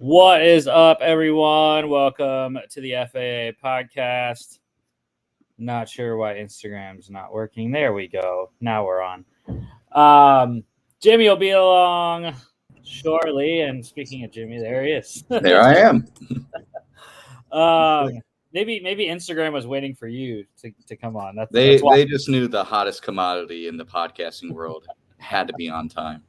What is up, everyone? Welcome to the FAA podcast. Not sure why Instagram's not working. There we go. Now we're on. Jimmy will be along shortly. And speaking of Jimmy, there he is. There I am. Maybe Instagram was waiting for you to come on. They just knew the hottest commodity in the podcasting world had to be on time.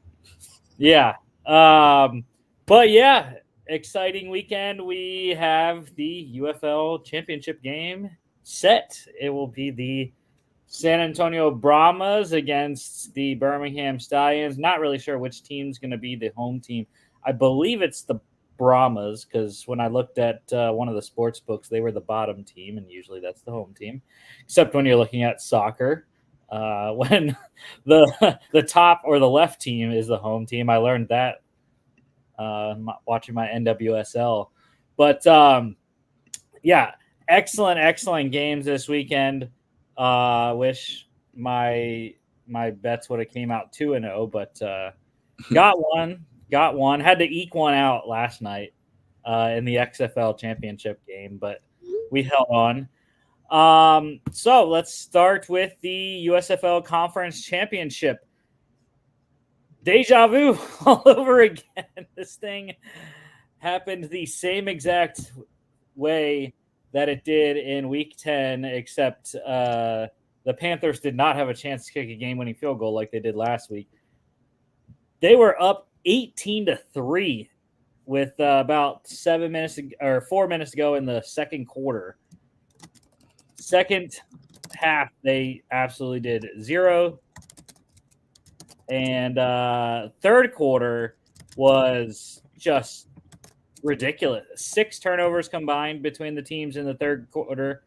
Yeah. But yeah, exciting weekend. We have the UFL Championship game set. It will be the San Antonio Brahmas against the Birmingham Stallions. Not really sure which team's going to be the home team. I believe it's the Brahmas, because when I looked at one of the sports books, they were the bottom team, and usually that's the home team, except when you're looking at soccer. When the top or the left team is the home team. I learned that watching my NWSL. But yeah, excellent games this weekend. Wish my bets would have came out 2-0, but got one. Had to eke one out last night in the XFL Championship game, but we held on. So let's start with the USFL Conference Championship. Deja vu all over again. This thing happened the same exact way that it did in Week 10, except the Panthers did not have a chance to kick a game-winning field goal like they did last week. They were up 18-3 with about 4 minutes to go in the second quarter. Second half, they absolutely did zero. And third quarter was just ridiculous. 6 turnovers combined between the teams in the third quarter.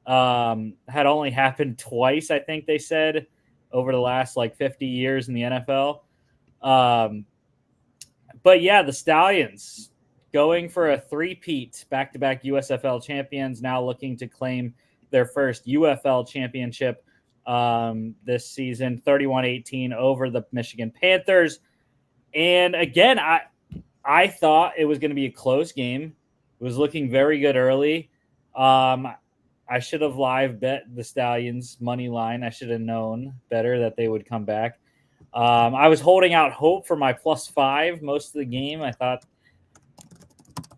Had only happened twice, I think they said, over the last 50 years in the NFL. But yeah, the Stallions going for a three-peat, back-to-back USFL champions, now looking to claim their first UFL championship this season, 31-18 over the Michigan Panthers. And again, I thought it was going to be a close game. It was looking very good early. I should have live bet the Stallions money line. I should have known better that they would come back. I was holding out hope for my +5 most of the game. I thought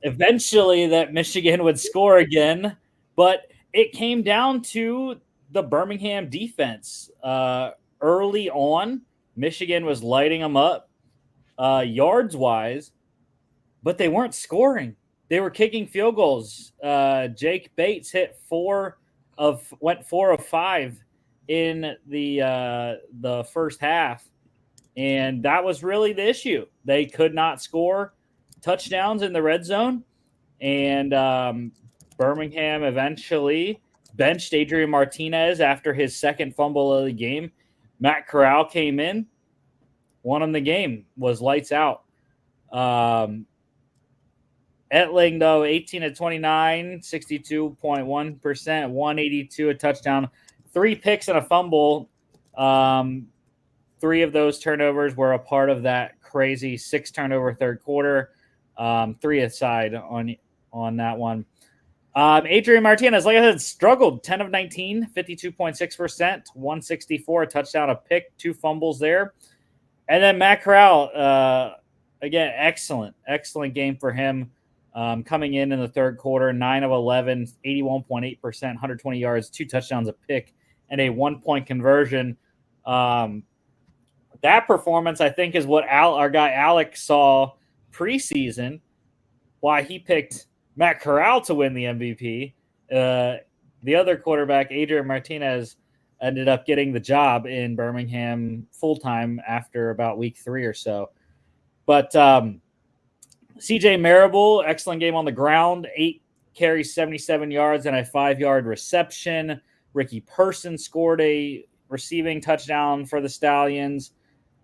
eventually that Michigan would score again, but it came down to the Birmingham defense. Early on, Michigan was lighting them up yards-wise, but they weren't scoring. They were kicking field goals. Jake Bates went 4 of 5 in the first half, and that was really the issue. They could not score touchdowns in the red zone, and Birmingham eventually benched Adrian Martinez after his second fumble of the game. Matt Corral came in, won him the game, was lights out. Etling, though, 18-29, 62.1%, 182, a touchdown, 3 picks and a fumble. 3 of those turnovers were a part of that crazy 6-turnover third quarter. 3 aside on that one. Adrian Martinez, like I said, struggled. 10 of 19, 52.6%, 164, a touchdown, a pick, 2 fumbles there. And then Matt Corral, again, excellent game for him. Coming in the third quarter, 9 of 11, 81.8%, 120 yards, 2 touchdowns, a pick, and a 1-point conversion. That performance, I think, is what our guy Alex saw preseason, why he picked Matt Corral to win the MVP. The other quarterback, Adrian Martinez, ended up getting the job in Birmingham full-time after about week 3 or so. But CJ Marable, excellent game on the ground, 8 carries, 77 yards, and a 5-yard reception. Ricky Person scored a receiving touchdown for the Stallions.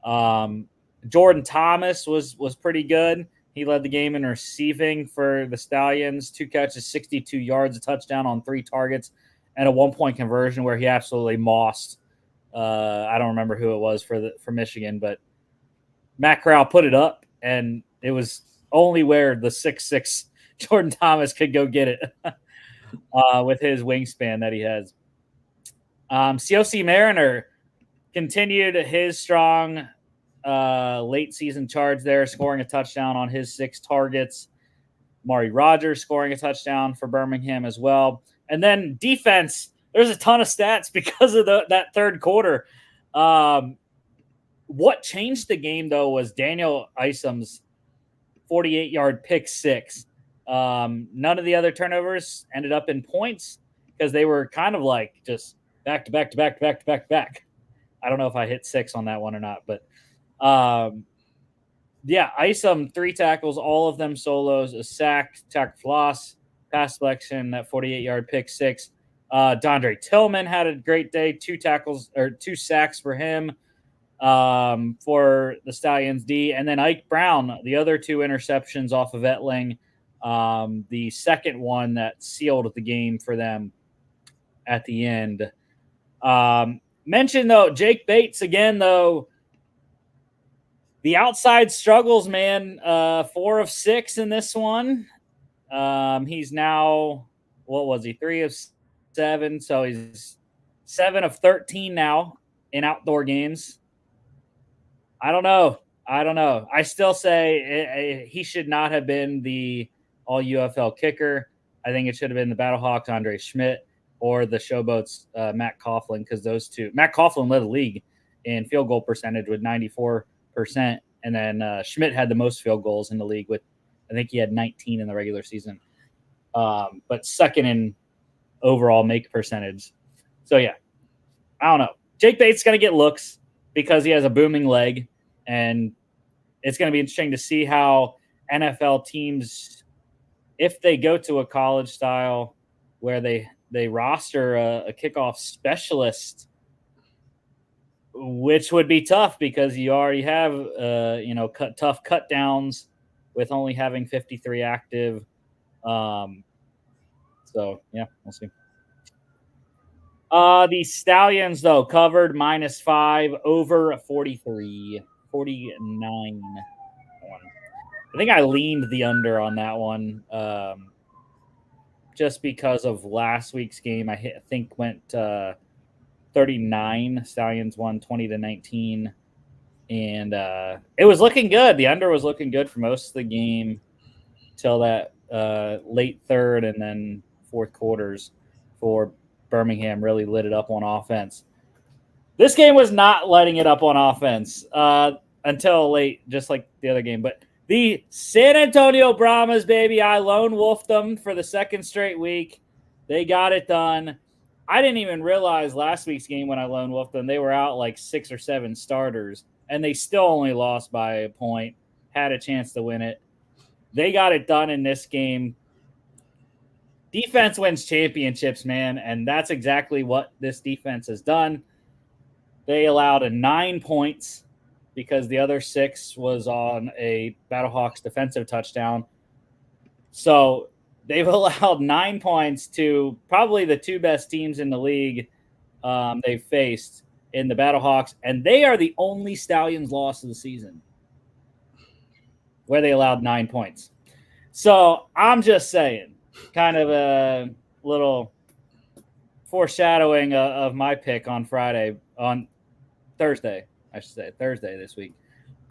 Jordan Thomas was pretty good. He led the game in receiving for the Stallions, 2 catches, 62 yards, a touchdown on 3 targets, and a 1-point conversion where he absolutely mossed. I don't remember who it was for Michigan, but Matt Corral put it up, and it was only where the 6'6" Jordan Thomas could go get it with his wingspan that he has. COC Mariner continued his strong late season charge there, scoring a touchdown on his 6 targets. Mari Rogers scoring a touchdown for Birmingham as well. And then defense, there's a ton of stats because of that third quarter. What changed the game, though, was Daniel Isom's 48-yard pick 6. None of the other turnovers ended up in points because they were kind of like just back to back to back to back to back to back. I don't know if I hit 6 on that one or not, but Isom 3 tackles, all of them solos, a sack, tackle floss, pass selection, that 48-yard pick 6. Dondre Tillman had a great day, 2 sacks for him for the Stallions D. And then Ike Brown, the other 2 interceptions off of Etling, the second one that sealed the game for them at the end. Mention, though, Jake Bates again, though. The outside struggles, man. 4 of 6 in this one. He's now, what was he? 3 of 7. So he's 7 of 13 now in outdoor games. I don't know. I still say he should not have been the all UFL kicker. I think it should have been the Battlehawks, Andre Schmidt, or the Showboats, Matt Coughlin, because those two. Matt Coughlin led the league in field goal percentage with 94%. And then Schmidt had the most field goals in the league with, I think he had 19 in the regular season. But second in overall make percentage. So, yeah, I don't know. Jake Bates going to get looks because he has a booming leg. And it's going to be interesting to see how NFL teams, if they go to a college style where they roster a kickoff specialist, which would be tough because you already have, tough cut downs with only having 53 active. So, yeah, we'll see. The Stallions, though, covered -5 over 49. I think I leaned the under on that one just because of last week's game. I think went 39. Stallions won 20-19. And it was looking good. The under was looking good for most of the game till that late third and then fourth quarters for Birmingham really lit it up on offense. This game was not letting it up on offense until late, just like the other game. But the San Antonio Brahmas, baby, I lone wolfed them for the second straight week. They got it done. I didn't even realize last week's game when I lone wolfed them, they were out like 6 or 7 starters, and they still only lost by a point, had a chance to win it. They got it done in this game. Defense wins championships, man, and that's exactly what this defense has done. They allowed 9 points because the other 6 was on a Battlehawks defensive touchdown. So they've allowed 9 points to probably the 2 best teams in the league they've faced in the Battlehawks, and they are the only Stallions loss of the season where they allowed 9 points. So I'm just saying, kind of a little foreshadowing of my pick on Thursday this week.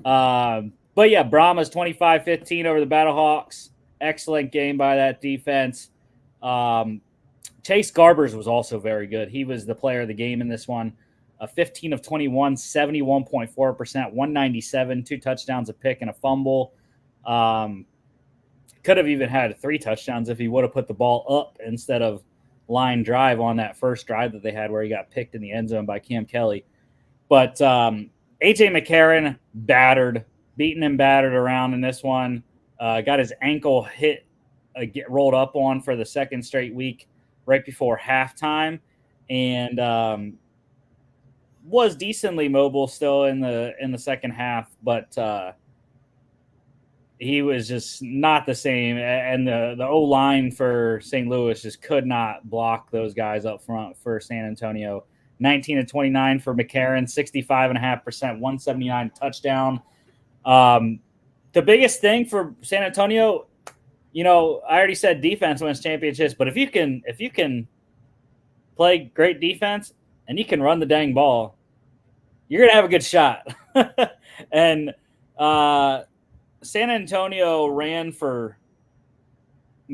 But yeah, Brahmas 25-15 over the Battlehawks. Excellent game by that defense. Chase Garbers was also very good. He was the player of the game in this one. 15 of 21, 71.4%, 197, 2 touchdowns, a pick, and a fumble. Could have even had 3 touchdowons if he would have put the ball up instead of line drive on that first drive that they had where he got picked in the end zone by Cam Kelly. But A.J. McCarron beaten and battered around in this one. Got his ankle hit, rolled up on for the second straight week right before halftime, and was decently mobile still in the second half, but he was just not the same. And the O-line for St. Louis just could not block those guys up front for San Antonio. 19 of 29 for McCarron, 65.5%, 179 touchdown. the biggest thing for San Antonio, I already said defense wins championships, but if you can play great defense and you can run the dang ball, you're gonna have a good shot. And San Antonio ran for,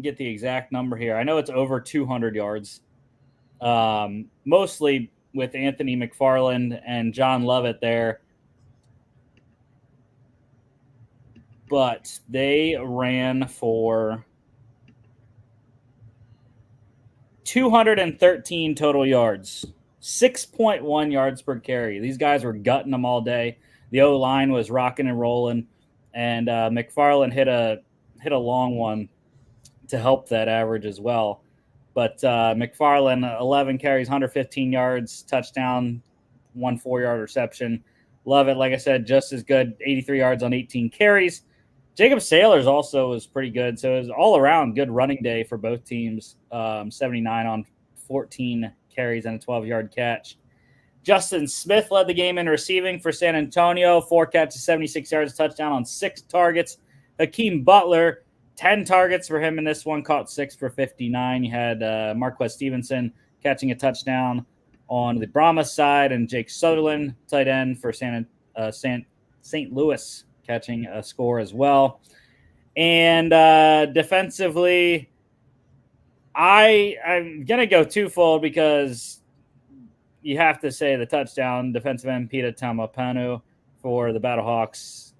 get the exact number here. I know it's over 200 yards, mostly with Anthony McFarland and John Lovett there. But they ran for 213 total yards, 6.1 yards per carry. These guys were gutting them all day. The O-line was rocking and rolling, and McFarland hit a long one to help that average as well. But McFarland, 11 carries, 115 yards, touchdown, 1 4-yard reception. Lovett, like I said, just as good, 83 yards on 18 carries. Jacob Sailors also was pretty good. So it was all around good running day for both teams. 79 on 14 carries and a 12-yard catch. Justin Smith led the game in receiving for San Antonio. 4 catches, 76 yards, touchdown on 6 targets. Hakeem Butler, 10 targets for him in this one, caught 6 for 59. You had Marquez Stevenson catching a touchdown on the Brahmas side, and Jake Sutherland, tight end for St. Louis, catching a score as well. And defensively, I'm going to go twofold because you have to say the touchdown, defensive end Pita Tamapanu for the Battlehawks,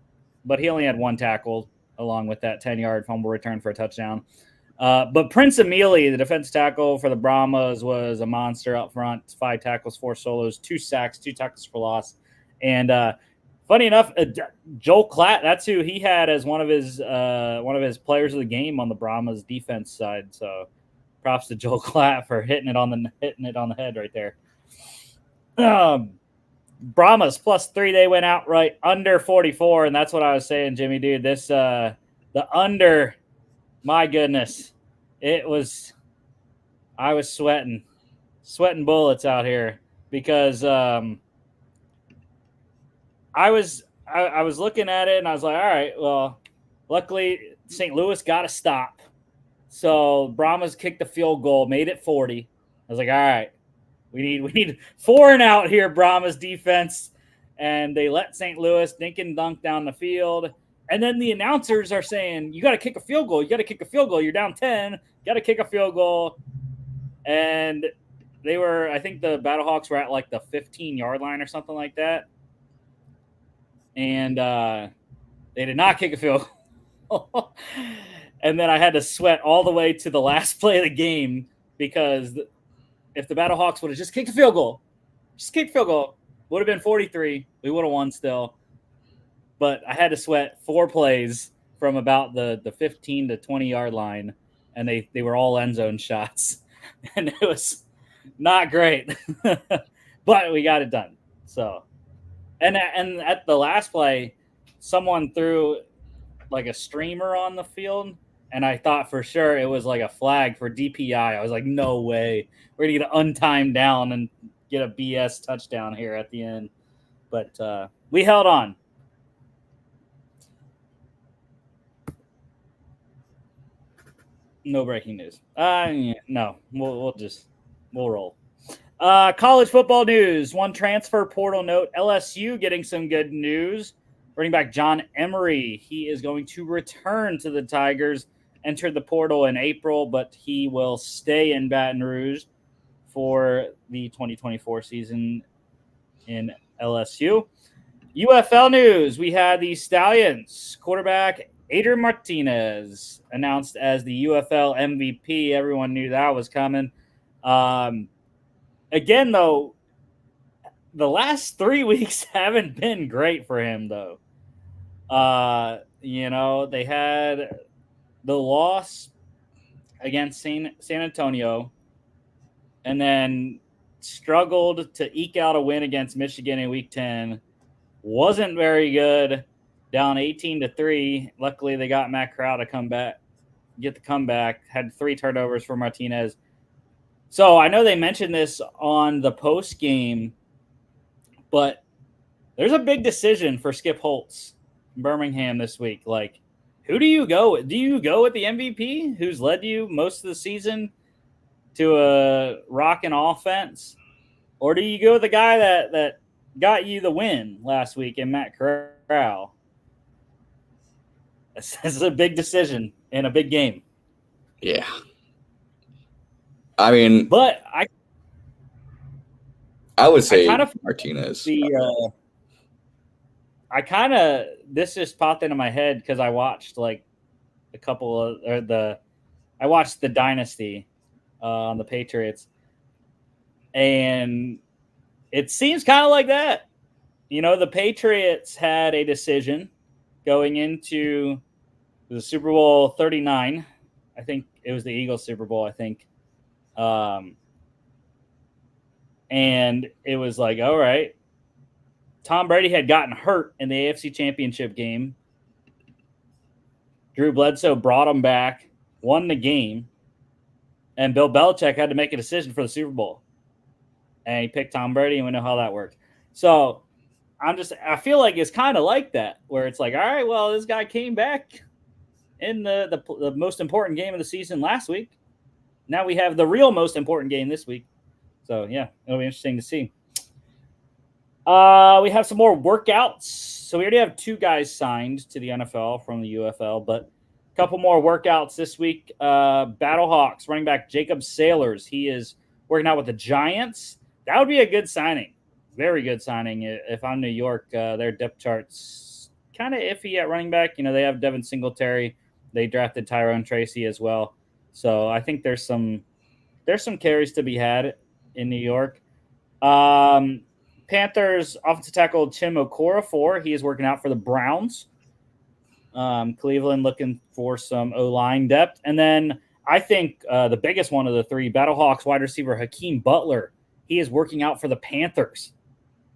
but he only had 1 tackle along with that 10-yard fumble return for a touchdown. But Prince Emili, the defense tackle for the Brahmas, was a monster up front. 5 tackles, 4 solos, 2 sacks, 2 tackles for loss. And funny enough, Joel Klatt, that's who he had as one of his players of the game on the Brahmas defense side. So props to Joel Klatt for hitting it on the head right there. Brahmas +3, they went out right under 44, and that's what I was saying, Jimmy, dude. This the under, my goodness, I was sweating bullets out here because I was looking at it and I was like, all right, well, luckily St. Louis got a stop, so Brahmas kicked the field goal, made it 40. I was like, all right. We need 4 and out here, Brahmas defense. And they let St. Louis dink and dunk down the field. And then the announcers are saying, you got to kick a field goal. You got to kick a field goal. You're down 10. Got to kick a field goal. And I think the Battlehawks were at like the 15-yard line or something like that. And they did not kick a field goal. And then I had to sweat all the way to the last play of the game because if the Battlehawks would have just kicked a field goal, would have been 43. We would have won still. But I had to sweat 4 plays from about the 15 to 20-yard line, and they were all end zone shots. And it was not great. But we got it done. So, and at the last play, someone threw like a streamer on the field, and I thought for sure it was like a flag for DPI. I was like, no way. We're going to get an untimed down and get a BS touchdown here at the end. But we held on. No breaking news. No, we'll roll. College football news. One transfer portal note. LSU getting some good news. Running back John Emery. He is going to return to the Tigers. Entered the portal in April, but he will stay in Baton Rouge for the 2024 season in LSU. UFL news. We had the Stallions quarterback Adrian Martinez announced as the UFL MVP. Everyone knew that was coming. Again, though, the last 3 weeks haven't been great for him, though. They had the loss against San Antonio and then struggled to eke out a win against Michigan in Week 10. Wasn't very good. Down 18-3. Luckily, they got Matt Corral to get the comeback. Had 3 turnovers for Martinez. So I know they mentioned this on the post game, but there's a big decision for Skip Holtz. Birmingham this week. Like, who do you go with? Do you go with the MVP who's led you most of the season to a rocking offense? Or do you go with the guy that got you the win last week in Matt Corral? This is a big decision in a big game. Yeah. I mean, but I would say kind of Martinez. This just popped into my head because I watched like a couple of I watched the Dynasty on the Patriots, and it seems kind of like that. You know, the Patriots had a decision going into the Super Bowl 39. I think it was the Eagles Super Bowl, I think. And it was like, all right, Tom Brady had gotten hurt in the AFC Championship game. Drew Bledsoe brought him back, won the game, and Bill Belichick had to make a decision for the Super Bowl. And he picked Tom Brady, and we know how that worked. So I feel like it's kind of like that, where it's like, all right, well, this guy came back in the most important game of the season last week. Now we have the real most important game this week. So, yeah, it'll be interesting to see. We have some more workouts. So we already have 2 guys signed to the NFL from the UFL, but a couple more workouts this week. Battlehawks running back Jacob Sailors. He is working out with the Giants. That would be a good signing. Very good signing. If I'm New York, their depth chart's kind of iffy at running back. You know, they have Devin Singletary. They drafted Tyrone Tracy as well. So I think there's some carries to be had in New York. Panthers offensive tackle Tim Okorafor. He is working out for the Browns. Cleveland looking for some O-line depth. And then I think the biggest one of the 3, Battlehawks wide receiver Hakeem Butler. He is working out for the Panthers.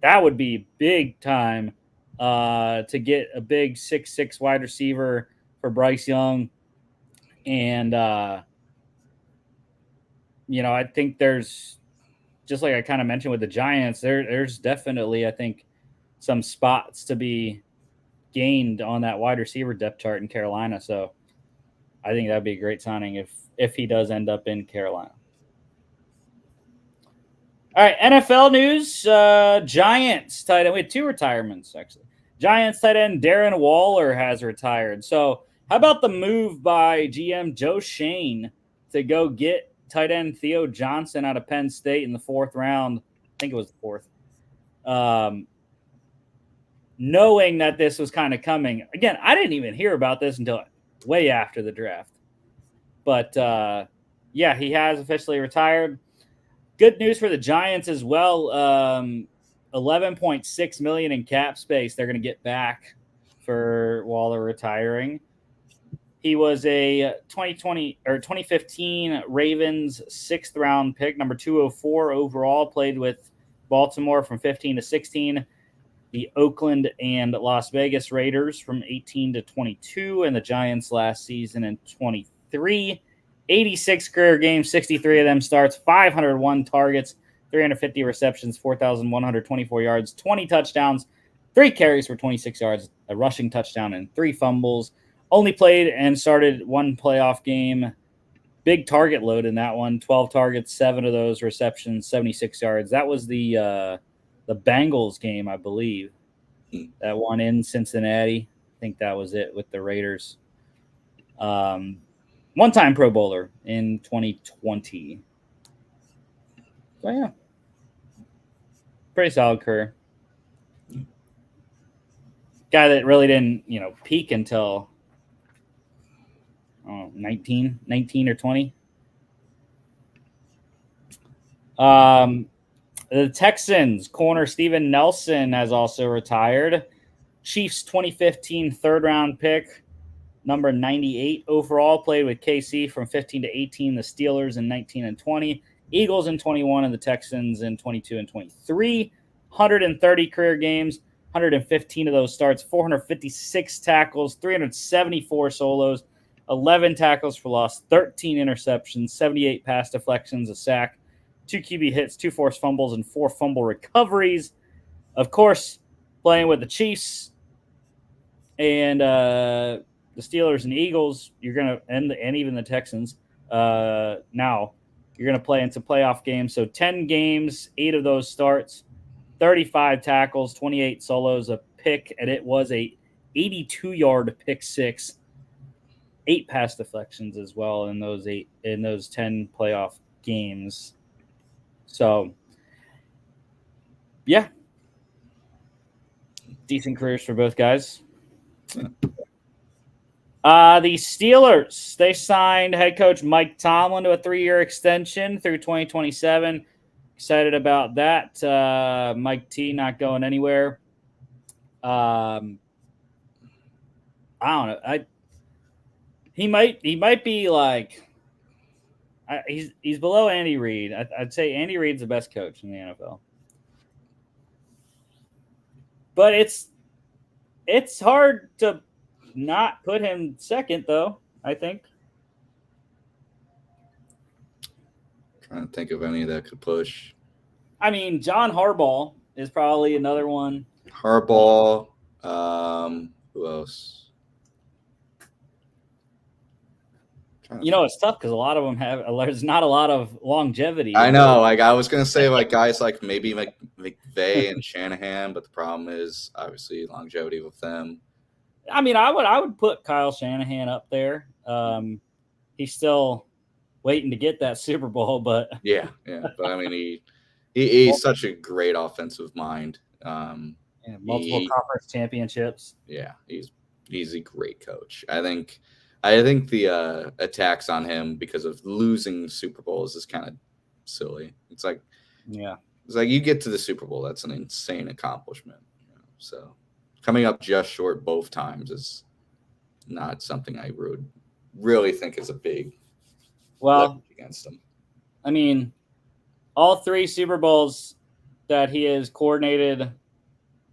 That would be big time to get a big 6'6" wide receiver for Bryce Young. And, I think there's, just like I kind of mentioned with the Giants, there's definitely, I think, some spots to be gained on that wide receiver depth chart in Carolina. So I think that'd be a great signing if he does end up in Carolina. All right, NFL news. Giants tight end. We had 2 retirements, actually. Giants tight end Darren Waller has retired. So how about the move by GM Joe Shane to go get tight end Theo Johnson out of Penn State in the 4th round? I think it was the 4th. Knowing that this was kind of coming. Again, I didn't even hear about this until way after the draft. But, yeah, he has officially retired. Good news for the Giants as well. $11.6 million in cap space they're going to get back for Waller retiring. He was a 2015 Ravens 6th round pick, number 204 overall, played with Baltimore from 15 to 16, the Oakland and Las Vegas Raiders from 18 to 22, and the Giants last season in 23. 86 career games, 63 of them starts, 501 targets, 350 receptions, 4,124 yards, 20 touchdowns, 3 carries for 26 yards, a rushing touchdown, and 3 fumbles. Only played and started 1 playoff game. Big target load in that one. 12 targets, 7 of those receptions, 76 yards. That was the Bengals game, I believe. That one in Cincinnati. I think that was it with the Raiders. One-time Pro Bowler in 2020. So, yeah. Pretty solid career. Guy that really didn't, peak until 19 or 20. The Texans corner Steven Nelson has also retired. Chiefs 2015 3rd-round pick, number 98 overall, played with KC from 15 to 18, the Steelers in 19 and 20, Eagles in 21, and the Texans in 22 and 23. 130 career games, 115 of those starts, 456 tackles, 374 solos, 11 tackles for loss, 13 interceptions, 78 pass deflections, a sack, 2 QB hits, 2 forced fumbles, and 4 fumble recoveries. Of course, playing with the Chiefs, And the Steelers and Eagles, you're going to, and even the Texans, now you're going to play into playoff games. So 10 games, 8 of those starts, 35 tackles, 28 solos, a pick, and it was a 82-yard pick six, 8 pass deflections as well in those 10 playoff games. So, yeah, decent careers for both guys. The Steelers, they signed head coach Mike Tomlin to a 3-year extension through 2027. Excited about that. Mike T not going anywhere. I don't know. He might be like he's below Andy Reid. I'd say Andy Reid's the best coach in the NFL. But it's hard to not put him second, though, I think. Trying to think of any that could push. I mean, John Harbaugh is probably another one. Harbaugh. Who else? It's tough because a lot of them there's not a lot of longevity. I know. Like I was gonna say, like guys like maybe McVay and Shanahan, but the problem is obviously longevity with them. I mean, I would put Kyle Shanahan up there. He's still waiting to get that Super Bowl, but yeah. But I mean, he's such a great offensive mind. Multiple conference championships. Yeah, he's a great coach. I think the attacks on him because of losing Super Bowls is kind of silly. It's like you get to the Super Bowl, that's an insane accomplishment. So coming up just short both times is not something I would really think is a big against him. I mean, all 3 Super Bowls that he has coordinated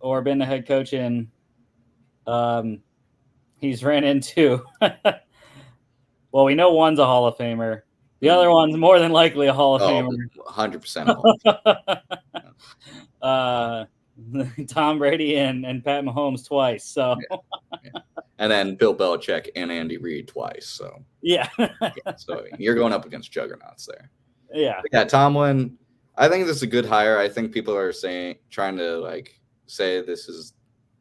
or been the head coach in, he's ran into. Well, we know one's a Hall of Famer. The other one's more than likely a Hall of Famer. 100%. Tom Brady and Pat Mahomes twice. So, and then Bill Belichick and Andy Reid twice. So so you're going up against juggernauts there. Yeah, Tomlin. I think this is a good hire. I think people are trying to say this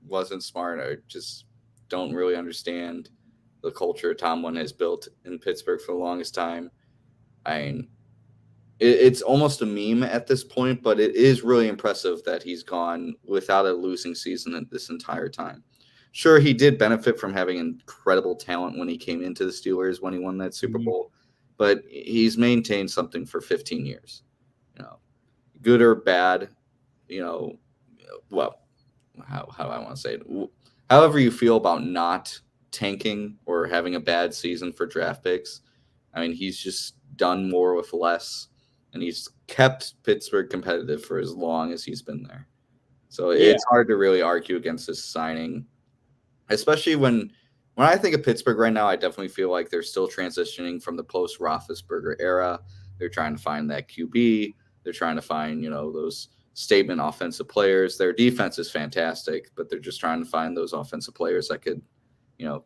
wasn't smart or just don't really understand the culture Tomlin has built in Pittsburgh for the longest time. I mean, it's almost a meme at this point, but it is really impressive that he's gone without a losing season this entire time. Sure, he did benefit from having incredible talent when he came into the Steelers when he won that Super Bowl, but he's maintained something for 15 years. Good or bad, well, how do I want to say it? However you feel about not tanking or having a bad season for draft picks, I mean, he's just done more with less, and he's kept Pittsburgh competitive for as long as he's been there. So it's hard to really argue against this signing, especially when I think of Pittsburgh right now. I definitely feel like they're still transitioning from the post-Roethlisberger era. They're trying to find that QB. They're trying to find, those statement offensive players. Their defense is fantastic, but they're just trying to find those offensive players that could,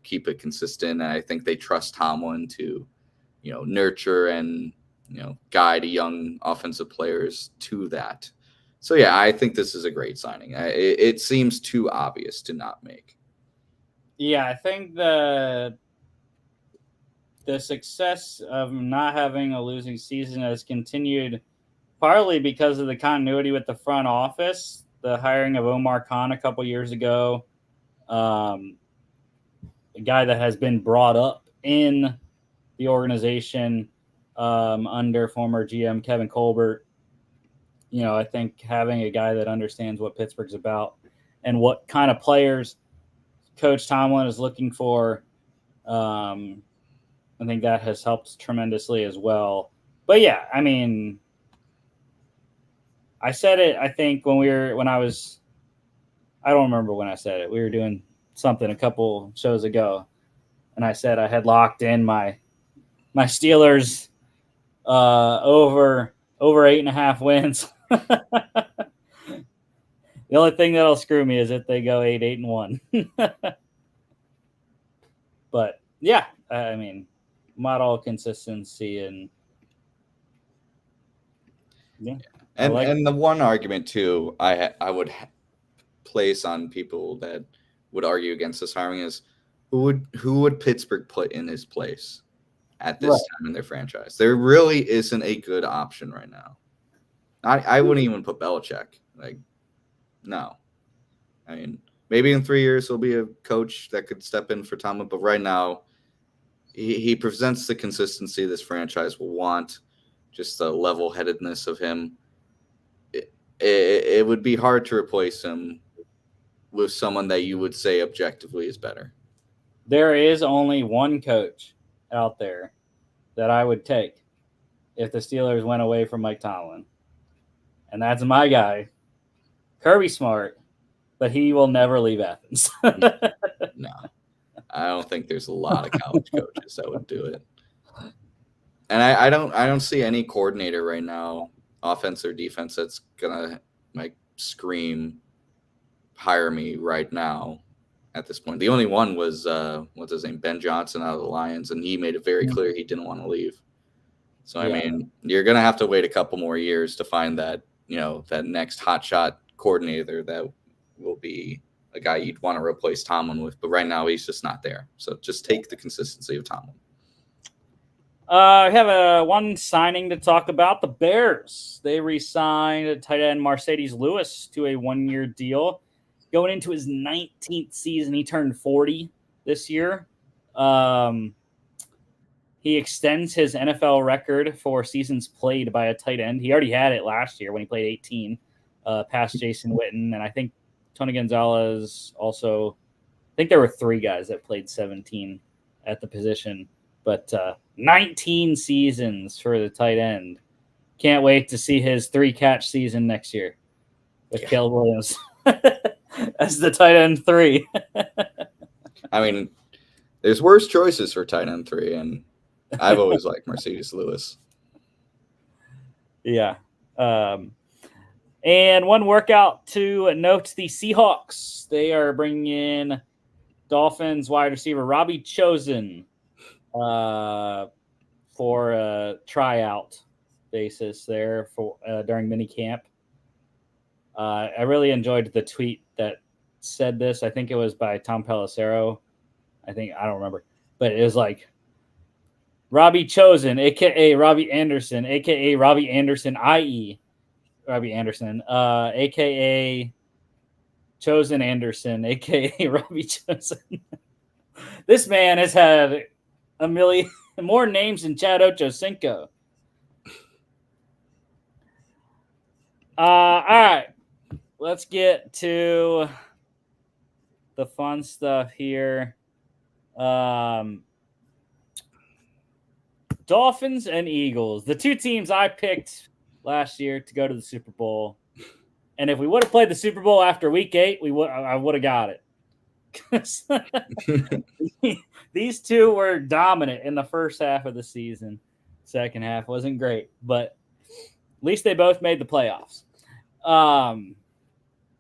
keep it consistent. And I think they trust Tomlin to, nurture and, guide young offensive players to that. So, yeah, I think this is a great signing. It seems too obvious to not make. Yeah, I think the success of not having a losing season has continued partly because of the continuity with the front office, the hiring of Omar Khan a couple years ago, a guy that has been brought up in the organization under former GM Kevin Colbert. I think having a guy that understands what Pittsburgh's about and what kind of players Coach Tomlin is looking for, I think that has helped tremendously as well. But yeah, I mean, I said it, I think, I don't remember when I said it. We were doing something a couple shows ago, and I said I had locked in my Steelers over 8.5 wins. The only thing that'll screw me is if they go 8-1. But yeah, I mean, model consistency and yeah, And the one argument too, I would place on people that would argue against this hiring is who would Pittsburgh put in his place at this time in their franchise? There really isn't a good option right now. I wouldn't even put Belichick. Like, no. I mean, maybe in 3 years he'll be a coach that could step in for Tomlin, but right now he presents the consistency this franchise will want, just the level-headedness of him. It would be hard to replace him with someone that you would say objectively is better. There is only one coach out there that I would take if the Steelers went away from Mike Tomlin, and that's my guy, Kirby Smart, but he will never leave Athens. No, I don't think there's a lot of college coaches that would do it. And I don't see any coordinator right now, offense or defense, that's gonna like scream, hire me right now. At this point, the only one was what's his name, Ben Johnson out of the Lions, and he made it very clear he didn't want to leave. So I mean, you're gonna have to wait a couple more years to find that that next hotshot coordinator that will be a guy you'd want to replace Tomlin with. But right now, he's just not there. So just take the consistency of Tomlin. I have one signing to talk about. The Bears. They re-signed tight end Mercedes Lewis to a 1-year deal. Going into his 19th season, he turned 40 this year. He extends his NFL record for seasons played by a tight end. He already had it last year when he played 18, past Jason Witten. And I think Tony Gonzalez also – I think there were 3 guys that played 17 at the position. But 19 seasons for the tight end. Can't wait to see his 3-catch season next year with Caleb Williams as the tight end 3. I mean, there's worse choices for tight end 3, and I've always liked Mercedes Lewis. Yeah. And one workout to note, the Seahawks. They are bringing in Dolphins wide receiver Robbie Chosen for a tryout basis there for during minicamp. I really enjoyed the tweet that said this. I think it was by Tom Pelissero. I don't remember, but it was like Robbie Chosen, aka Robbie Anderson, aka Robbie Anderson, i.e. Robbie Anderson, aka Chosen Anderson, aka Robbie Chosen. This man has had a million more names than Chad Ochocinco. All right, let's get to the fun stuff here. Dolphins and Eagles, the 2 teams I picked last year to go to the Super Bowl. And if we would have played the Super Bowl after week 8, I would have got it. These 2 were dominant in the first half of the season. Second half wasn't great, but at least they both made the playoffs.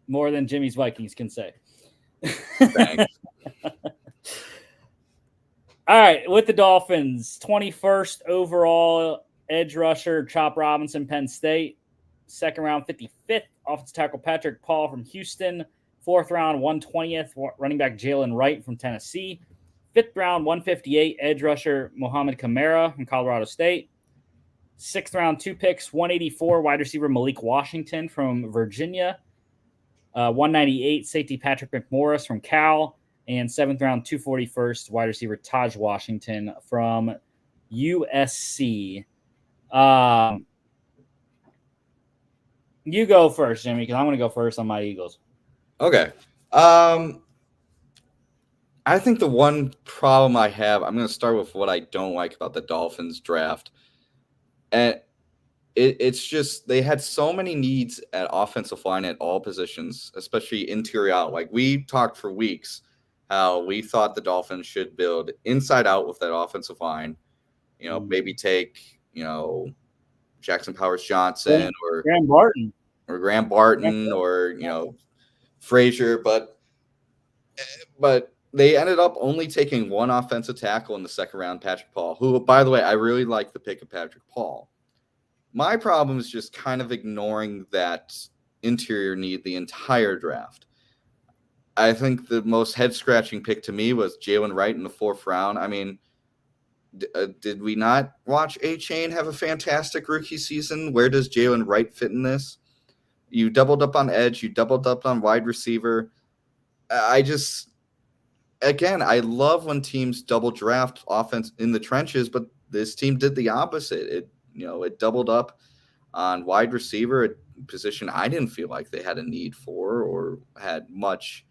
More than Jimmy's Vikings can say. Thanks. All right, with the Dolphins, 21st overall edge rusher Chop Robinson, Penn State. Second round, 55th offensive tackle Patrick Paul from Houston. 4th round, 120th running back Jalen Wright from Tennessee. 5th round, 158 edge rusher Mohamed Kamara from Colorado State. 6th round, 2 picks, 184 wide receiver Malik Washington from Virginia. 198 safety Patrick McMorris from Cal. And 7th round, 241st wide receiver Taj Washington from USC. You go first, Jimmy, because I'm going to go first on my Eagles. Okay. I think the one problem I have, I'm going to start with what I don't like about the Dolphins draft. And it's just they had so many needs at offensive line at all positions, especially interior out. Like we talked for weeks how we thought the Dolphins should build inside out with that offensive line. Maybe take, Jackson Powers Johnson or Graham Barton or Frazier, but they ended up only taking one offensive tackle in the second round, Patrick Paul, who, by the way, I really like the pick of Patrick Paul. My problem is just kind of ignoring that interior need the entire draft. I think the most head-scratching pick to me was Jalen Wright in the fourth round. I mean, did we not watch A-Chain have a fantastic rookie season? Where does Jalen Wright fit in this? You doubled up on edge. You doubled up on wide receiver. Again, I love when teams double draft offense in the trenches, but this team did the opposite. It doubled up on wide receiver, a position I didn't feel like they had a need for or had much,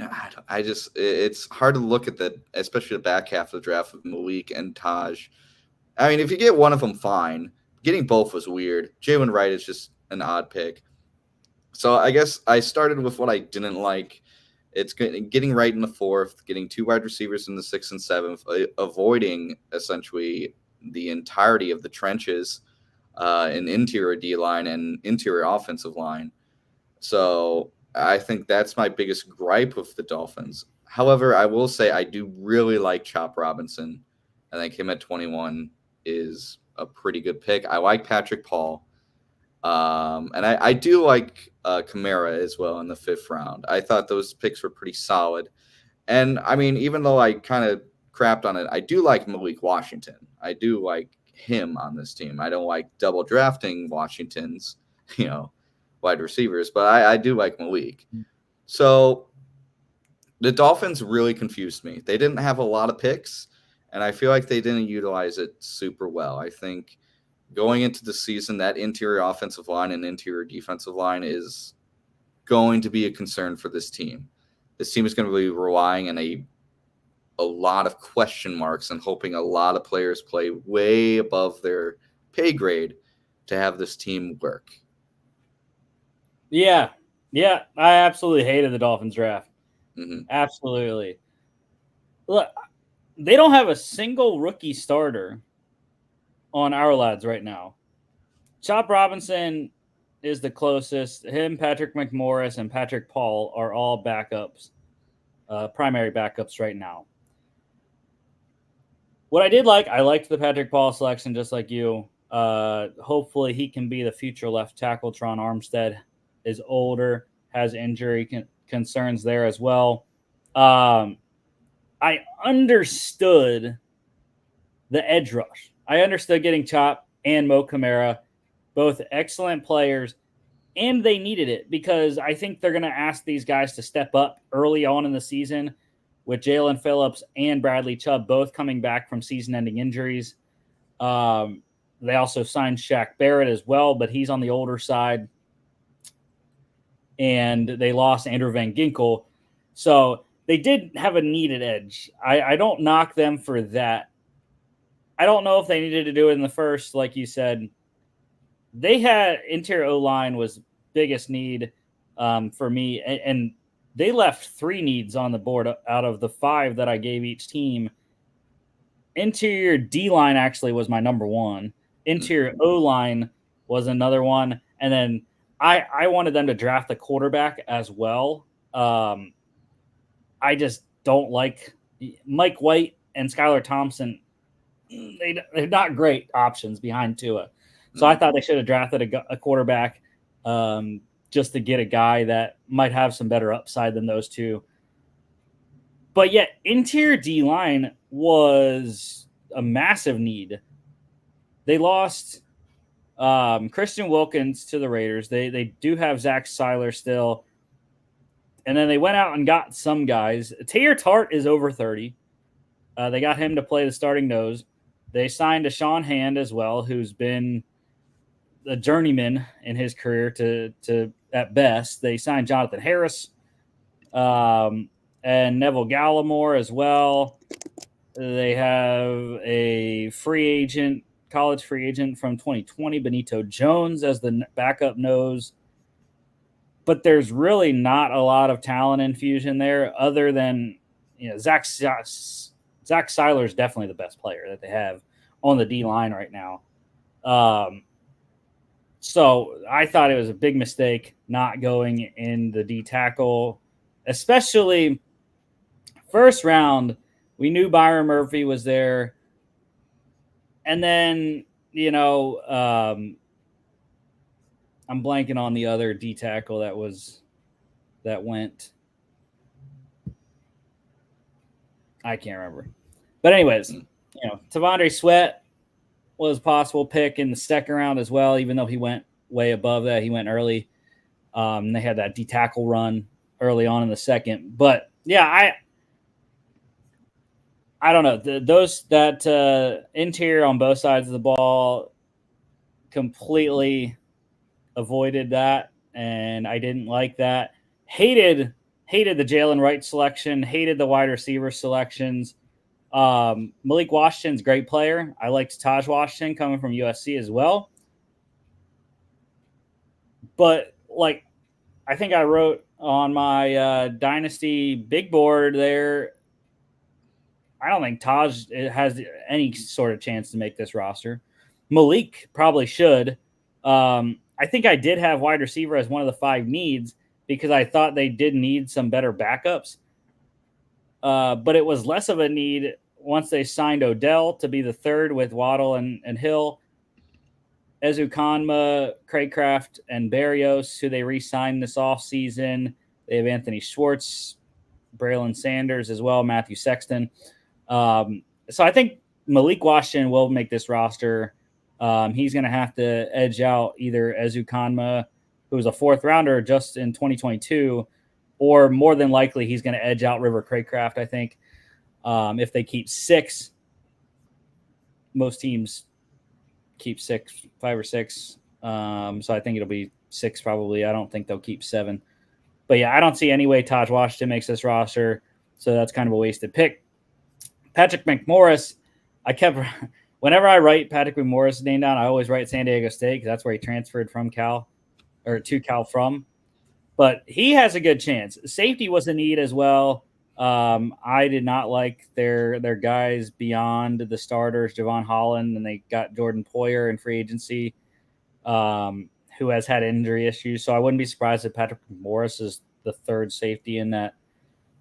it's hard to look at that, especially the back half of the draft with Malik and Taj. I mean, if you get one of them, fine. Getting both was weird. Jalen Wright is just an odd pick. So I guess I started with what I didn't like. It's getting right in the fourth, getting two wide receivers in the sixth and seventh, avoiding essentially the entirety of the trenches in interior D-line and interior offensive line. So I think that's my biggest gripe with the Dolphins. However, I will say I do really like Chop Robinson. I think him at 21 is a pretty good pick. I like Patrick Paul. And I do like Kamara as well in the fifth round. I thought those picks were pretty solid. And, I mean, even though I kind of crapped on it, I do like Malik Washington. I do like him on this team. I don't like double drafting Washington's, wide receivers, but I do like Malik. So the Dolphins really confused me. They didn't have a lot of picks, and I feel like they didn't utilize it super well. I think going into the season, that interior offensive line and interior defensive line is going to be a concern for this team. This team is going to be relying on a lot of question marks and hoping a lot of players play way above their pay grade to have this team work. Yeah, I absolutely hated the Dolphins draft. Mm-hmm. Absolutely. Look, they don't have a single rookie starter on our lads right now. Chop Robinson is the closest. Him, Patrick McMorris, and Patrick Paul are all backups, primary backups right now. What I did I liked the Patrick Paul selection just like you. Hopefully he can be the future left tackle. Tron Armstead is older, has injury concerns there as well. I understood the edge rush. I understood getting Chop and Mo Kamara, both excellent players, and they needed it because I think they're going to ask these guys to step up early on in the season with Jalen Phillips and Bradley Chubb both coming back from season-ending injuries. They also signed Shaq Barrett as well, but he's on the older side. And they lost Andrew Van Ginkel. So they did have a needed edge. I don't knock them for that. I don't know if they needed to do it in the first, like you said. They had interior O-line was biggest need for me. And they left 3 needs on the board out of the 5 that I gave each team. Interior D-line actually was my number 1. Interior O-line was another one. And then I wanted them to draft the quarterback as well. I just don't like Mike White and Skylar Thompson. They're not great options behind Tua. So I thought they should have drafted a quarterback just to get a guy that might have some better upside than those two. But yet, interior D-line was a massive need. They lost Christian Wilkins to the Raiders. They do have Zach Seiler still. And then they went out and got some guys. Taylor Tart is over 30. They got him to play the starting nose. They signed a Sean Hand as well, who's been a journeyman in his career to at best. They signed Jonathan Harris and Neville Gallimore as well. They have a college free agent from 2020, Benito Jones, as the backup nose. But there's really not a lot of talent infusion there other than, Zach Seiler is definitely the best player that they have on the D-line right now. So I thought it was a big mistake not going in the D tackle especially first round. We knew Byron Murphy was there. And then, I'm blanking on the other D tackle that went. I can't remember. But anyways, Tavondre Sweat was a possible pick in the second round as well, even though he went way above that. He went early. They had that D tackle run early on in the second. But yeah, I don't know. That interior on both sides of the ball completely avoided that, and I didn't like that. Hated the Jalen Wright selection. Hated the wide receiver selections. Malik Washington's a great player. I liked Taj Washington coming from USC as well. But I think I wrote on my Dynasty big board there, I don't think Taj has any sort of chance to make this roster. Malik probably should. I think I did have wide receiver as one of the 5 needs because I thought they did need some better backups. But it was less of a need once they signed Odell to be the 3rd with Waddle and Hill. Ezukanma, Craycraft, and Berrios, who they re-signed this offseason. They have Anthony Schwartz, Braylon Sanders as well, Matthew Sexton. So I think Malik Washington will make this roster. He's going to have to edge out either Ezukanma, who was a 4th rounder just in 2022, or more than likely he's going to edge out River Craycraft, I think. If they keep 6, most teams keep 5 or 6. So I think it'll be 6 probably. I don't think they'll keep 7. But yeah, I don't see any way Taj Washington makes this roster. So that's kind of a wasted pick. Patrick McMorris, whenever I write Patrick McMorris' name down, I always write San Diego State because that's where he transferred from to Cal from. But he has a good chance. Safety was a need as well. I did not like their guys beyond the starters, Javon Holland, and they got Jordan Poyer in free agency, who has had injury issues. So I wouldn't be surprised if Patrick McMorris is the 3rd safety in that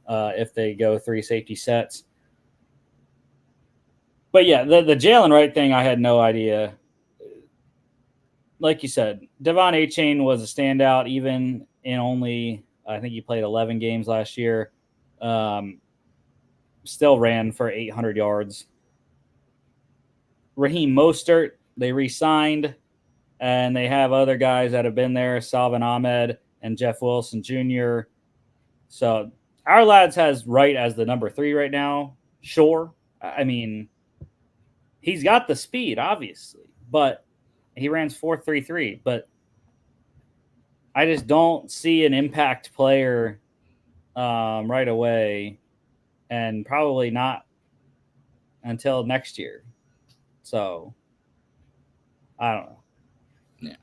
if they go 3 safety sets. But yeah, the Jalen Wright thing, I had no idea. Like you said, Devon Achane was a standout even in only, I think he played 11 games last year. Still ran for 800 yards. Raheem Mostert, they re-signed, and they have other guys that have been there, Salvin Ahmed and Jeff Wilson Jr. So our lads has Wright as the number 3 right now. Sure. I mean, he's got the speed, obviously, but he ran 4.33. But I just don't see an impact player right away, and probably not until next year. So I don't know. Yeah,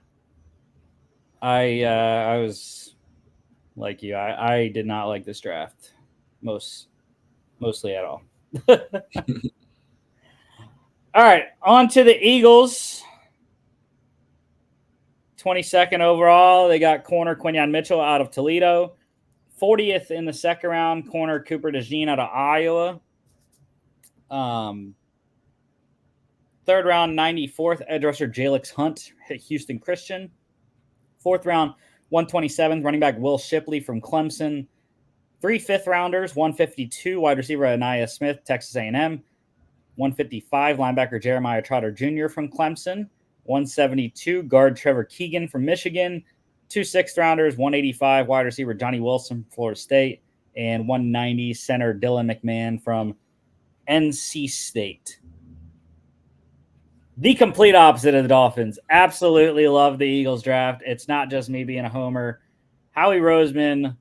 I was like you. I did not like this draft mostly at all. All right, on to the Eagles. 22nd overall, they got corner Quinyon Mitchell out of Toledo. 40th in the second round, corner Cooper DeJean out of Iowa. 3rd round, 94th, edge rusher Jalix Hunt, Houston Christian. 4th round, 127th, running back Will Shipley from Clemson. 3 5th-rounders, 152, wide receiver Anaya Smith, Texas A&M. 155, linebacker Jeremiah Trotter Jr. from Clemson. 172, guard Trevor Keegan from Michigan. 2 6th-rounders, 185, wide receiver Johnny Wilson from Florida State. And 190, center Dylan McMahon from NC State. The complete opposite of the Dolphins. Absolutely love the Eagles draft. It's not just me being a homer. Howie Roseman,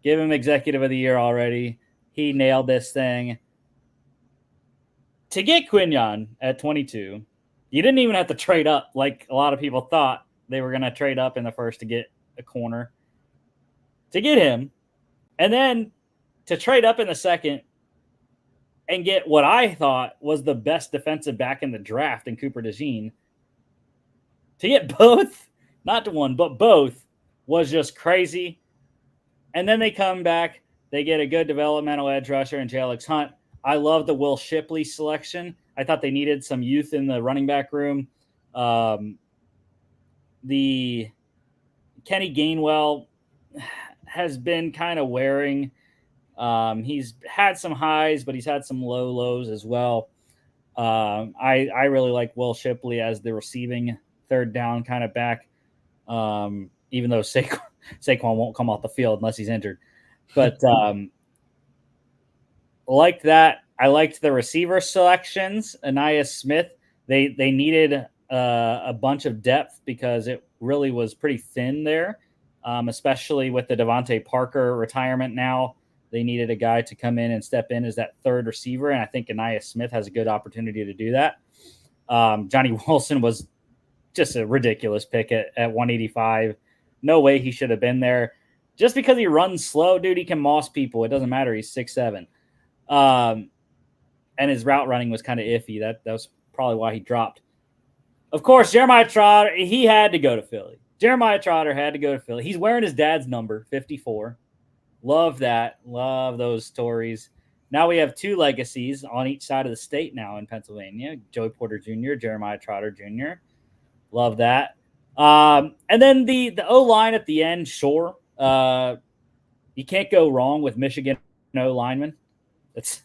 give him executive of the year already. He nailed this thing. To get Quinyon at 22, you didn't even have to trade up like a lot of people thought they were going to trade up in the first to get a corner. To get him, and then to trade up in the second and get what I thought was the best defensive back in the draft in Cooper DeJean. To get both, not one, but both, was just crazy. And then they come back. They get a good developmental edge rusher in Alex Hunt. I love the Will Shipley selection. I thought they needed some youth in the running back room. The Kenny Gainwell has been kind of wearing. He's had some highs, but he's had some low lows as well. I really like Will Shipley as the receiving third down kind of back, even though Saquon won't come off the field unless he's injured. But like that, I liked the receiver selections. Anaya Smith, they needed a bunch of depth because it really was pretty thin there, especially with the Devontae Parker retirement now. They needed a guy to come in and step in as that third receiver, and I think Anaya Smith has a good opportunity to do that. Johnny Wilson was just a ridiculous pick at 185. No way he should have been there. Just because he runs slow, dude, he can moss people. It doesn't matter. He's 6'7". And his route running was kind of iffy. That was probably why he dropped. Of course, Jeremiah Trotter, he had to go to Philly. Jeremiah Trotter had to go to Philly. He's wearing his dad's number, 54. Love that. Love those stories. Now we have two legacies on each side of the state now in Pennsylvania. Joey Porter Jr., Jeremiah Trotter Jr. Love that. And then the O-line at the end, sure. You can't go wrong with Michigan O-lineman. It's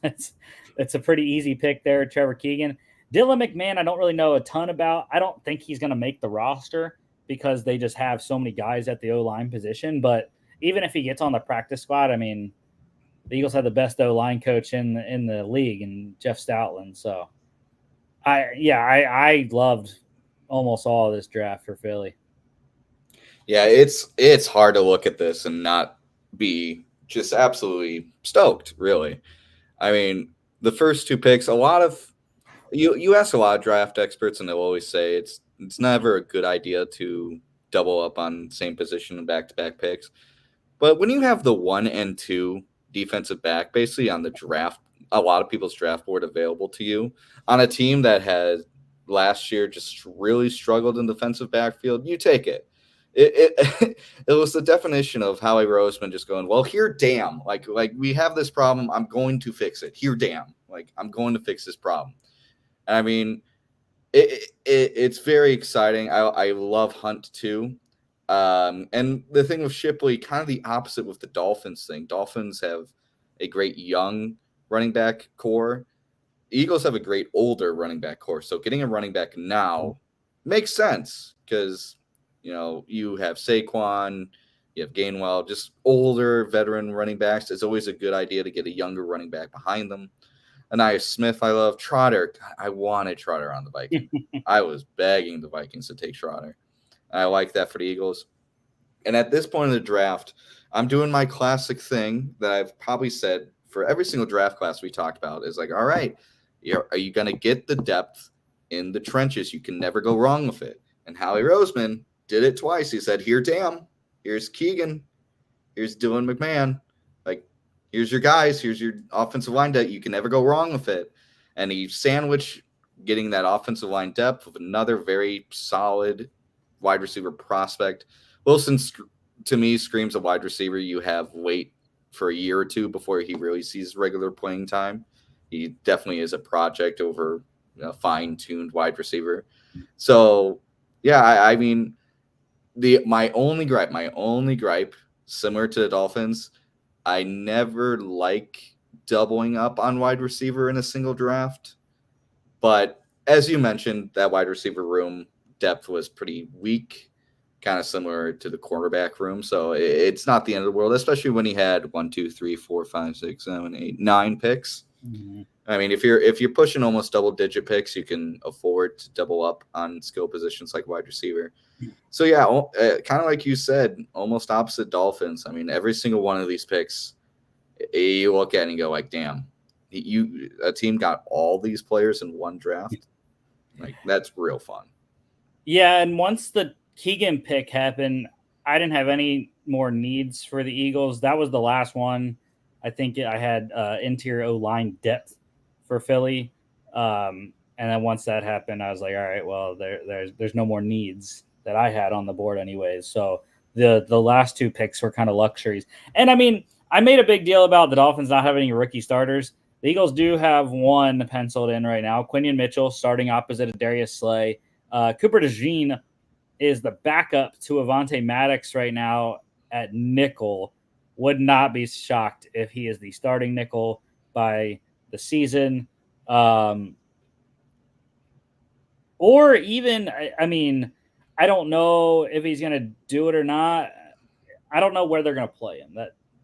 a pretty easy pick there, Trevor Keegan. Dylan McMahon, I don't really know a ton about. I don't think he's going to make the roster because they just have so many guys at the O-line position. But even if he gets on the practice squad, I mean, the Eagles have the best O-line coach in the league, and Jeff Stoutland. So, I loved almost all of this draft for Philly. Yeah, it's hard to look at this and not be just absolutely stoked, really. I mean, the first two picks, a lot of you ask a lot of draft experts, and they'll always say it's never a good idea to double up on the same position in back-to-back picks. But when you have the 1 and 2 defensive back basically on the draft, a lot of people's draft board available to you on a team that had last year just really struggled in defensive backfield, you take it. It was the definition of Howie Roseman just going, well, here, damn, like we have this problem. I'm going to fix it. Here, damn, like I'm going to fix this problem. And I mean, it's very exciting. I love Hunt too. And the thing with Shipley, kind of the opposite with the Dolphins thing. Dolphins have a great young running back core. Eagles have a great older running back core. So getting a running back now makes sense because, you know, you have Saquon, you have Gainwell, just older veteran running backs. It's always a good idea to get a younger running back behind them. Anaya Smith, I love. Trotter, I wanted Trotter on the Vikings. I was begging the Vikings to take Trotter. I like that for the Eagles. And at this point in the draft, I'm doing my classic thing that I've probably said for every single draft class we talked about is like, all right, are you going to get the depth in the trenches? You can never go wrong with it. And Howie Roseman did it twice. He said, here, damn, here's Keegan, here's Dylan McMahon. Like, here's your guys, here's your offensive line depth. You can never go wrong with it. And he sandwiched getting that offensive line depth with another very solid wide receiver prospect. Wilson, to me, screams a wide receiver you have wait for a year or two before he really sees regular playing time. He definitely is a project over a fine-tuned wide receiver. So, yeah, I mean, my only gripe, similar to the Dolphins, I never like doubling up on wide receiver in a single draft. But as you mentioned, that wide receiver room depth was pretty weak, kind of similar to the quarterback room. So it's not the end of the world, especially when he had 1, 2, 3, 4, 5, 6, 7, 8, 9 picks. Mm-hmm. I mean, if you're pushing almost double-digit picks, you can afford to double up on skill positions like wide receiver. So, yeah, kind of like you said, almost opposite Dolphins. I mean, every single one of these picks, you look at it and go like, damn, a team got all these players in one draft. Like, that's real fun. Yeah, and once the Keegan pick happened, I didn't have any more needs for the Eagles. That was the last one. I think I had interior O-line depth for Philly. And then once that happened, I was like, all right, well, there's no more needs that I had on the board anyways. So the last two picks were kind of luxuries. And I mean, I made a big deal about the Dolphins not having any rookie starters. The Eagles do have one penciled in right now. Quinion Mitchell starting opposite of Darius Slay. Cooper DeJean is the backup to Avonte Maddox right now at nickel. Would not be shocked if he is the starting nickel by the season. Or even, I mean, I don't know if he's going to do it or not. I don't know where they're going to play him.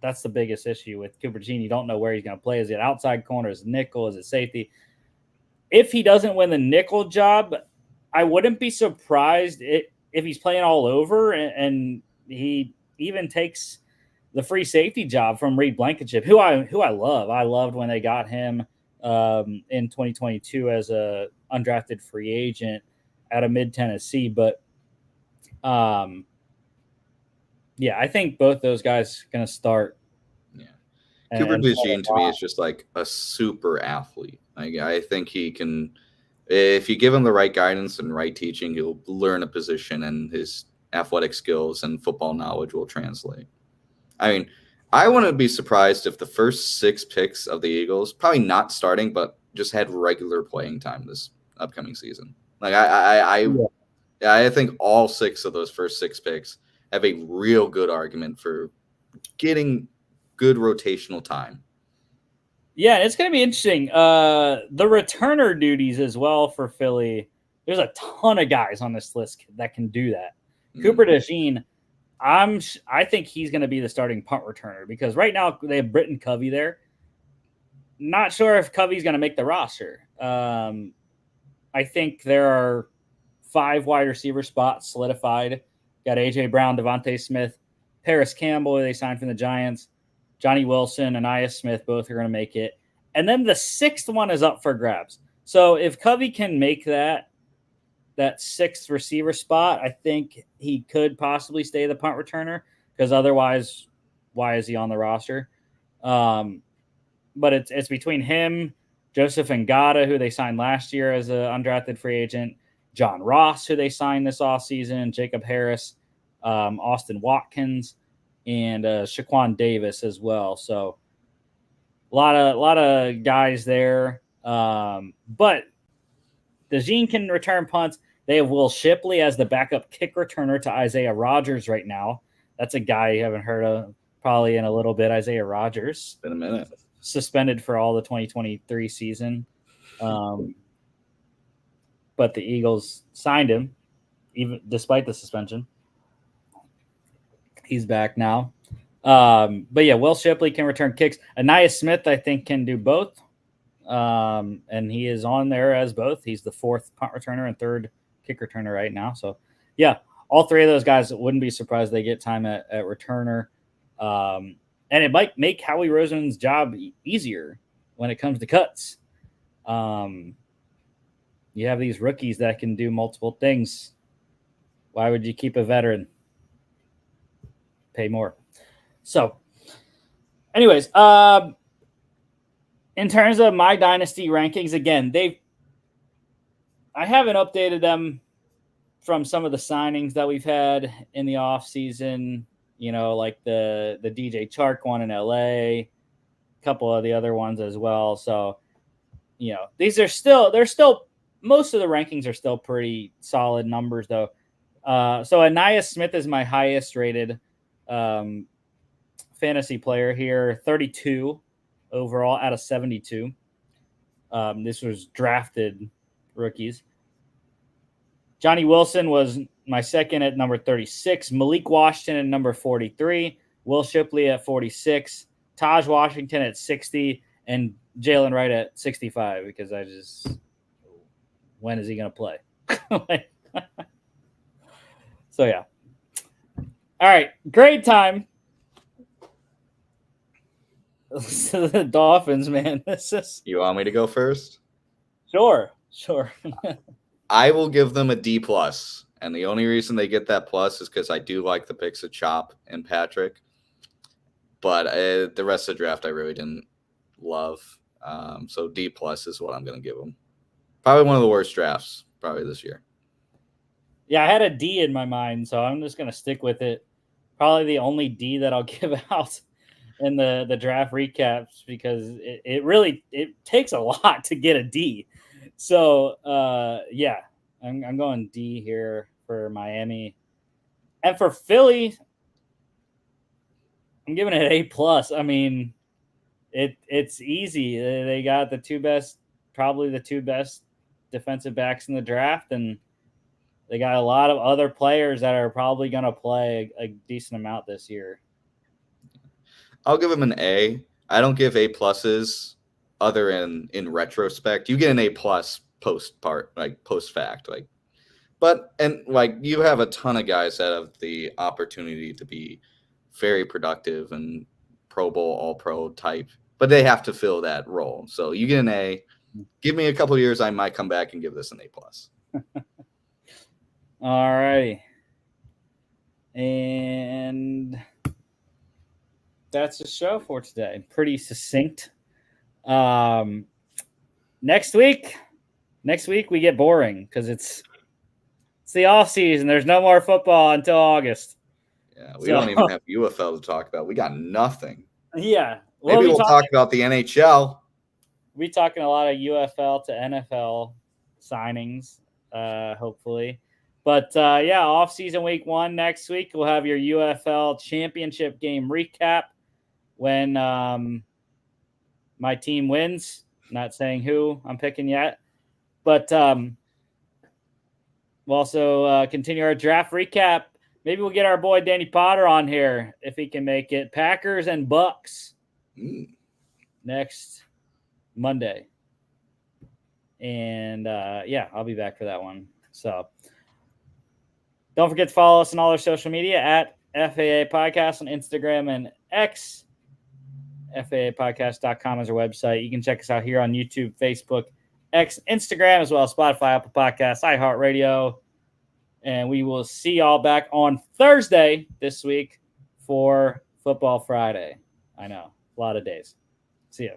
That's the biggest issue with Cooper DeJean. You don't know where he's going to play. Is it outside corner? Is it nickel? Is it safety? If he doesn't win the nickel job, I wouldn't be surprised if he's playing all over and he even takes the free safety job from Reed Blankenship, who I love. I loved when they got him in 2022 as a undrafted free agent out of Mid Tennessee. But yeah, I think both those guys are going to start. Yeah. Cooper DeJean to me is just like a super athlete. Like, I think he can, if you give him the right guidance and right teaching, he'll learn a position and his athletic skills and football knowledge will translate. I mean, I wouldn't be surprised if the first 6 picks of the Eagles, probably not starting, but just had regular playing time this upcoming season. Like I think all 6 of those first 6 picks have a real good argument for getting good rotational time. Yeah, it's going to be interesting. The returner duties as well for Philly. There's a ton of guys on this list that can do that. Cooper DeJean, I think he's going to be the starting punt returner because right now they have Britton Covey there. Not sure if Covey's going to make the roster. I think there are 5 wide receiver spots solidified. Got A.J. Brown, Devontae Smith, Paris Campbell, they signed from the Giants, Johnny Wilson, and Anias Smith, both are going to make it. And then the 6th one is up for grabs. So if Covey can make that 6th receiver spot, I think he could possibly stay the punt returner because otherwise, why is he on the roster? But it's between him, Joseph Ngata, who they signed last year as an undrafted free agent, John Ross, who they signed this offseason, Jacob Harris, Austin Watkins, and Shaquan Davis as well. So a lot of guys there. But DeJean can return punts. They have Will Shipley as the backup kick returner to Isaiah Rodgers right now. That's a guy you haven't heard of probably in a little bit, Isaiah Rodgers. Been a minute. Suspended for all the 2023 season. But the Eagles signed him, even despite the suspension. He's back now. But yeah, Will Shipley can return kicks. Anias Smith, I think, can do both. And he is on there as both. He's the 4th punt returner and 3rd kick returner right now. So yeah, all 3 of those guys wouldn't be surprised they get time at returner. And it might make Howie Roseman's job easier when it comes to cuts. You have these rookies that can do multiple things. Why would you keep a veteran? Pay more. So, anyways, in terms of my dynasty rankings, again, I haven't updated them from some of the signings that we've had in the off season. You know, like the DJ Chark one in LA, a couple of the other ones as well. So, you know, they're still most of the rankings are still pretty solid numbers though. So Anias Smith is my highest rated fantasy player here, 32 overall out of 72. This was drafted rookies. Johnny Wilson was my second at number 36. Malik Washington at number 43. Will Shipley at 46. Taj Washington at 60. And Jalen Wright at 65 because when is he going to play? So, yeah. All right. Great time. The Dolphins, man. You want me to go first? Sure. I will give them a D+. And the only reason they get that plus is because I do like the picks of Chop and Patrick. But the rest of the draft I really didn't love. So D+ is what I'm going to give them. Probably one of the worst drafts probably this year. Yeah, I had a D in my mind, so I'm just going to stick with it. Probably the only D that I'll give out. in the draft recaps because it really takes a lot to get a D. So yeah, I'm going D here for Miami, and for Philly, I'm giving it A+. I mean, it's easy. They got probably the two best defensive backs in the draft, and they got a lot of other players that are probably going to play a decent amount this year. I'll give him an A. I don't give A+s other in retrospect. You get an A+ post fact, but you have a ton of guys that have the opportunity to be very productive and Pro Bowl, All Pro type, but they have to fill that role. So you get an A. Give me a couple of years, I might come back and give this an A+. All righty. And that's the show for today. Pretty succinct. Next week we get boring because it's the off season. There's no more football until August. Yeah, we don't even have UFL to talk about. We got nothing. Yeah. Maybe we'll talk about the NHL. We're talking a lot of UFL to NFL signings, hopefully. But, yeah, off-season week 1 next week. We'll have your UFL championship game recap when my team wins. Not saying who I'm picking yet. But we'll also continue our draft recap. Maybe we'll get our boy Danny Potter on here if he can make it. Packers and Bucks next Monday. And, yeah, I'll be back for that one. So don't forget to follow us on all our social media at FAA Podcast on Instagram and X. FAApodcast.com is our website. You can check us out here on YouTube, Facebook, X, Instagram, as well as Spotify, Apple Podcasts, iHeartRadio. And we will see y'all back on Thursday this week for Football Friday. I know, a lot of days. See ya.